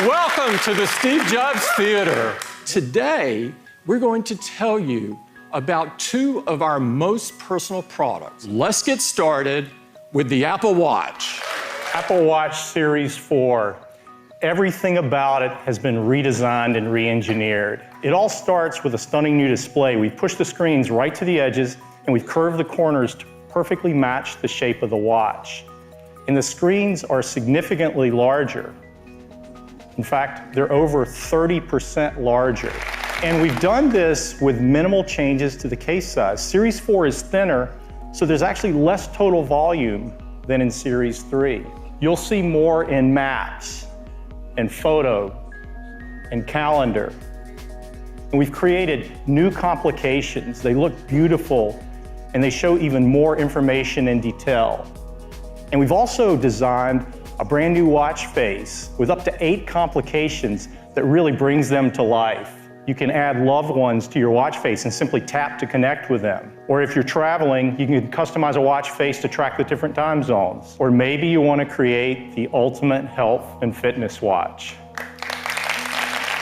Welcome to the Steve Jobs Theater. Today, we're going to tell you about two of our most personal products. Let's get started with the Apple Watch. Apple Watch Series 4. Everything about it has been redesigned and re-engineered. It all starts with a stunning new display. We've pushed the screens right to the edges and we've curved the corners to perfectly match the shape of the watch. And the screens are significantly larger. In fact, they're over 30% larger. And we've done this with minimal changes to the case size. Series 4 is thinner, so there's actually less total volume than in Series 3. You'll see more in Maps, and Photo, and Calendar. And we've created new complications. They look beautiful, and they show even more information and detail. And we've also designed a brand new watch face with up to 8 complications that really brings them to life. You can add loved ones to your watch face and simply tap to connect with them. Or if you're traveling, you can customize a watch face to track the different time zones. Or maybe you want to create the ultimate health and fitness watch.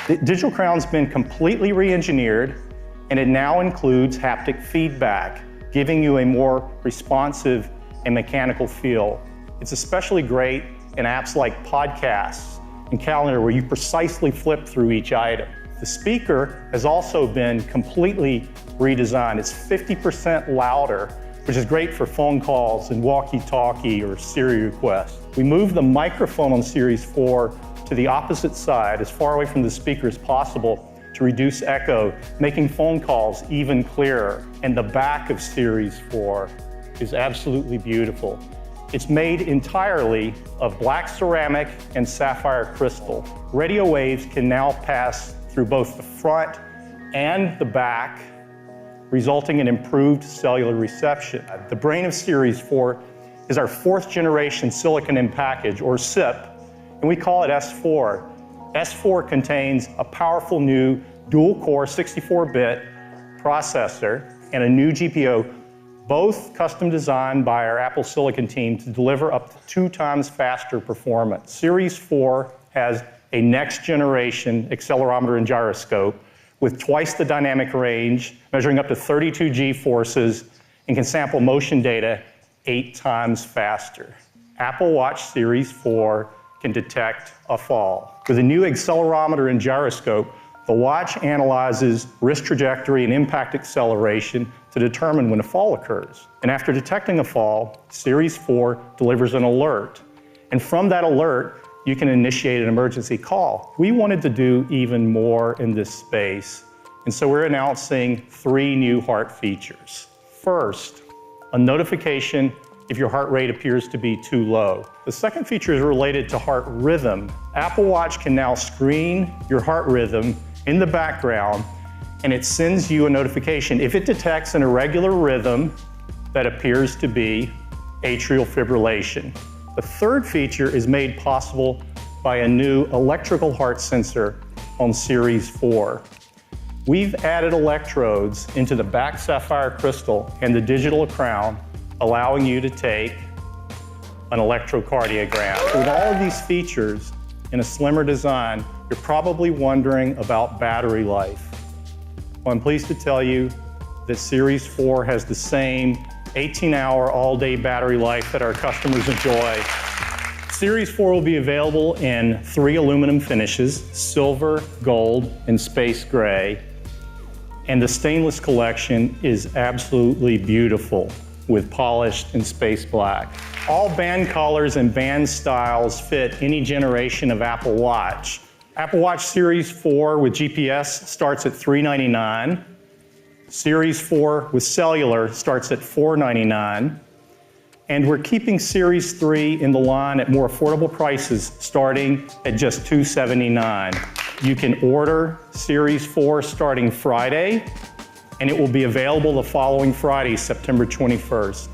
The Digital Crown's been completely re-engineered, and it now includes haptic feedback, giving you a more responsive and mechanical feel. It's especially great in apps like Podcasts and Calendar, where you precisely flip through each item. The speaker has also been completely redesigned. It's 50% louder, which is great for phone calls and walkie-talkie or Siri requests. We moved the microphone on Series 4 to the opposite side, as far away from the speaker as possible, to reduce echo, making phone calls even clearer. And the back of Series 4 is absolutely beautiful. It's made entirely of black ceramic and sapphire crystal. Radio waves can now pass through both the front and the back, resulting in improved cellular reception. The brain of Series 4 is our 4th generation silicon in package, or SiP, and we call it S4. S4 contains a powerful new dual-core 64-bit processor and a new GPU, both custom designed by our Apple Silicon team to deliver up to 2 times faster performance. Series 4 has a next generation accelerometer and gyroscope with twice the dynamic range, measuring up to 32 G-forces, and can sample motion data 8 times faster. Apple Watch Series 4 can detect a fall. With a new accelerometer and gyroscope, the watch analyzes wrist trajectory and impact acceleration to determine when a fall occurs. And after detecting a fall, Series 4 delivers an alert. And from that alert, you can initiate an emergency call. We wanted to do even more in this space, and so we're announcing 3 new heart features. First, a notification if your heart rate appears to be too low. The second feature is related to heart rhythm. Apple Watch can now screen your heart rhythm in the background, and it sends you a notification if it detects an irregular rhythm that appears to be atrial fibrillation. The third feature is made possible by a new electrical heart sensor on Series 4. We've added electrodes into the back sapphire crystal and the digital crown, allowing you to take an electrocardiogram. With all of these features in a slimmer design, you're probably wondering about battery life. Well, I'm pleased to tell you that Series 4 has the same 18-hour all-day battery life that our customers enjoy. Series 4 will be available in 3 aluminum finishes: silver, gold, and space gray. And the stainless collection is absolutely beautiful with polished and space black. All band colors and band styles fit any generation of Apple Watch. Apple Watch Series 4 with GPS starts at $399. Series 4 with cellular starts at $499. And we're keeping Series 3 in the line at more affordable prices, starting at just $279. You can order Series 4 starting Friday, and it will be available the following Friday, September 21st.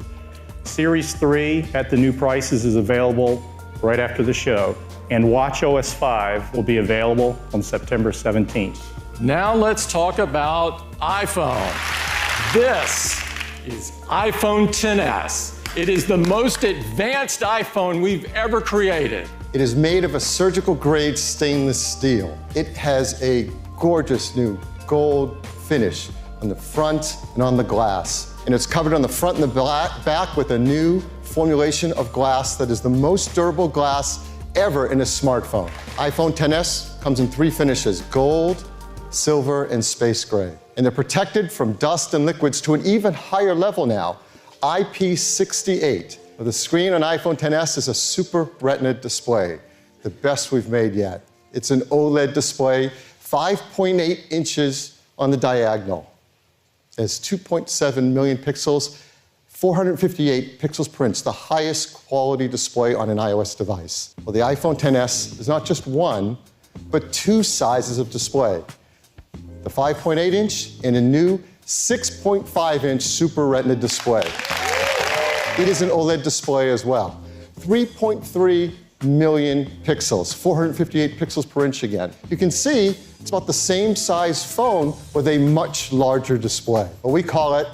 Series 3 at the new prices is available right after the show, and watchOS 5 will be available on September 17th. Now let's talk about iPhone. This is iPhone XS. It is the most advanced iPhone we've ever created. It is made of a surgical-grade stainless steel. It has a gorgeous new gold finish on the front and on the glass. And it's covered on the front and the back with a new formulation of glass that is the most durable glass ever in a smartphone. iPhone XS comes in 3 finishes: gold, silver, and space gray. And they're protected from dust and liquids to an even higher level now, IP68. The screen on iPhone XS is a Super Retina display, the best we've made yet. It's an OLED display, 5.8 inches on the diagonal. It has 2.7 million pixels, 458 pixels per inch, the highest quality display on an iOS device. Well, the iPhone XS is not just one, but 2 sizes of display. The 5.8 inch and a new 6.5 inch Super Retina display. It is an OLED display as well. 3.3 million pixels, 458 pixels per inch again. You can see it's about the same size phone with a much larger display. Well, we call it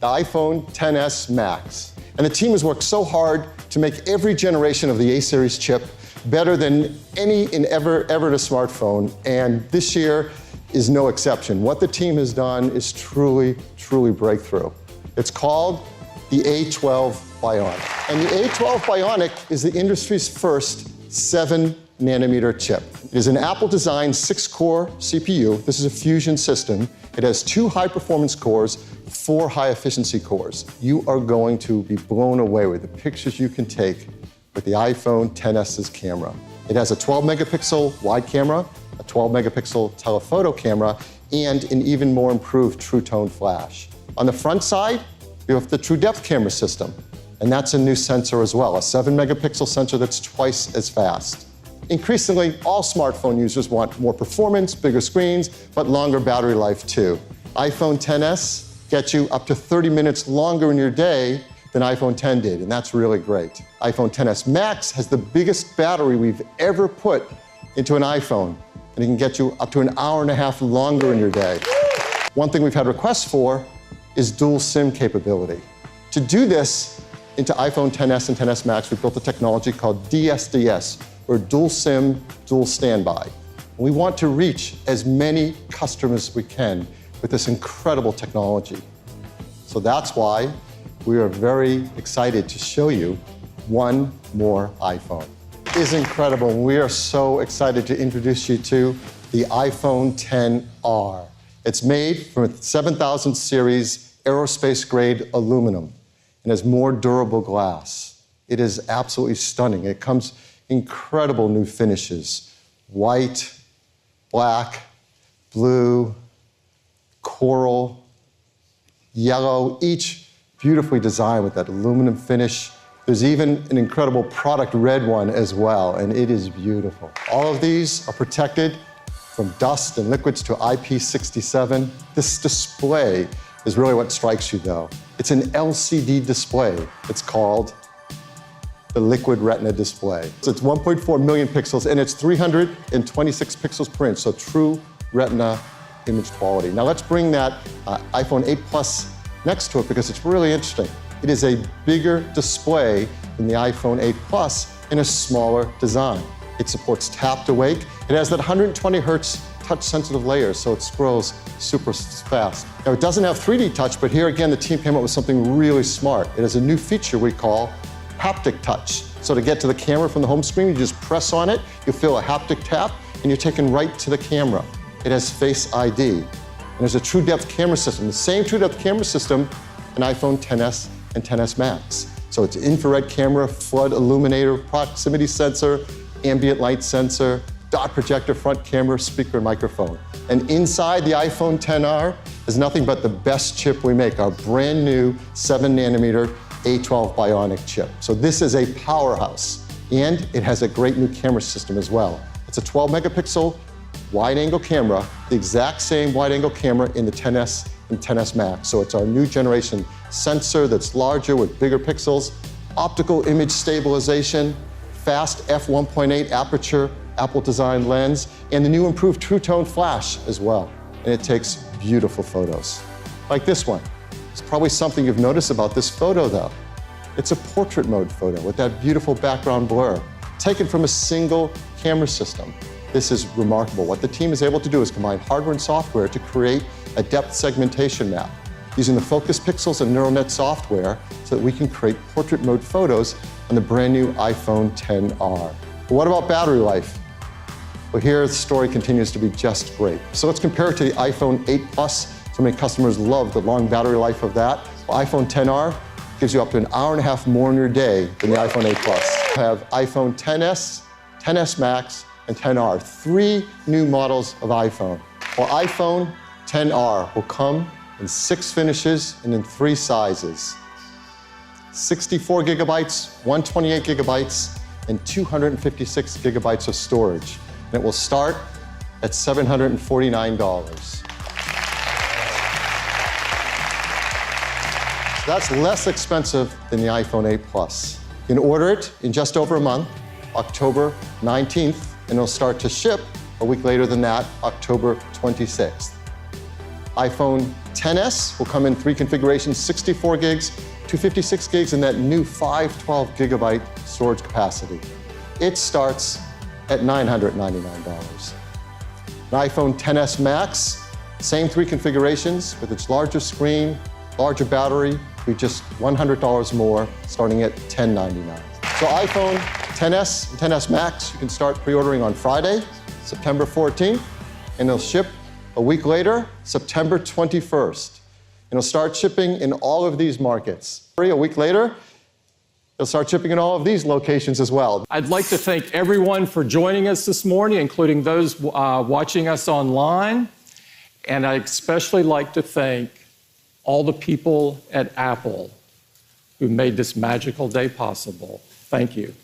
the iPhone XS Max. And the team has worked so hard to make every generation of the A-series chip better than any ever in a smartphone. And this year is no exception. What the team has done is truly, truly breakthrough. It's called the A12 Bionic. And the A12 Bionic is the industry's first 7-nanometer chip. It is an Apple-designed 6-core CPU. This is a fusion system. It has 2 high-performance cores, 4 high-efficiency cores. You are going to be blown away with the pictures you can take with the iPhone XS's camera. It has a 12-megapixel wide camera, a 12-megapixel telephoto camera, and an even more improved True Tone flash. On the front side, you have the True Depth camera system, and that's a new sensor as well, a 7-megapixel sensor that's twice as fast. Increasingly, all smartphone users want more performance, bigger screens, but longer battery life too. iPhone XS gets you up to 30 minutes longer in your day than iPhone X did, and that's really great. iPhone XS Max has the biggest battery we've ever put into an iPhone, and it can get you up to an hour and a half longer in your day. One thing we've had requests for is dual SIM capability. To do this into iPhone XS and XS Max, we built a technology called DSDS, or Dual SIM, Dual Standby. And we want to reach as many customers as we can with this incredible technology. So that's why we are very excited to show you one more iPhone. It is incredible, and we are so excited to introduce you to the iPhone XR. It's made from a 7000 series aerospace-grade aluminum and has more durable glass. It is absolutely stunning. It comes incredible new finishes: white, black, blue, coral, yellow, each beautifully designed with that aluminum finish. There's even an incredible product red one as well, and it is beautiful. All of these are protected from dust and liquids to IP67. This display is really what strikes you, though. It's an LCD display. It's called the Liquid Retina display. So it's 1.4 million pixels, and it's 326 pixels per inch, so true Retina image quality. Now let's bring that iPhone 8 Plus next to it, because it's really interesting. It is a bigger display than the iPhone 8 Plus in a smaller design. It supports tap to wake. It has that 120 hertz touch-sensitive layer, so it scrolls super fast. Now, it doesn't have 3D touch, but here again, the team came up with something really smart. It has a new feature we call haptic touch. So to get to the camera from the home screen, you just press on it, you feel a haptic tap, and you're taken right to the camera. It has Face ID. And there's a True Depth camera system, the same True Depth camera system in iPhone XS and XS Max. So it's infrared camera, flood illuminator, proximity sensor, ambient light sensor, dot projector, front camera, speaker, and microphone. And inside the iPhone XR is nothing but the best chip we make, our brand new 7-nanometer A12 Bionic chip. So this is a powerhouse, and it has a great new camera system as well. It's a 12-megapixel wide-angle camera, the exact same wide-angle camera in the XS and XS Max. So it's our new generation sensor that's larger with bigger pixels, optical image stabilization, fast f1.8 aperture, Apple-designed lens, and the new improved True Tone flash as well. And it takes beautiful photos, like this one. It's probably something you've noticed about this photo, though. It's a portrait mode photo with that beautiful background blur. taken from a single camera system. This is remarkable. What the team is able to do is combine hardware and software to create a depth segmentation map using the focus pixels and neural net software so that we can create portrait mode photos on the brand new iPhone XR. But what about battery life? Well, here the story continues to be just great. So let's compare it to the iPhone 8 Plus. So many customers love the long battery life of that. Well, iPhone XR gives you up to an hour and a half more in your day than the iPhone 8 Plus. We have iPhone XS, XS Max, and XR, 3 new models of iPhone. Well, iPhone XR will come in 6 finishes and in 3 sizes. 64 gigabytes, 128 gigabytes, and 256 gigabytes of storage. And it will start at $749. That's less expensive than the iPhone 8 Plus. You can order it in just over a month, October 19th, and it'll start to ship a week later than that, October 26th. iPhone XS will come in 3 configurations, 64 gigs, 256 gigs, and that new 512 gigabyte storage capacity. It starts at $999. An iPhone XS Max, same 3 configurations with its larger screen, larger battery, be just $100 more, starting at $1099. So iPhone XS and XS Max, you can start pre-ordering on Friday, September 14th, and they'll ship a week later, September 21st. And it'll start shipping in all of these markets. A week later, it'll start shipping in all of these locations as well. I'd like to thank everyone for joining us this morning, including those watching us online. And I'd especially like to thank all the people at Apple who made this magical day possible. Thank you.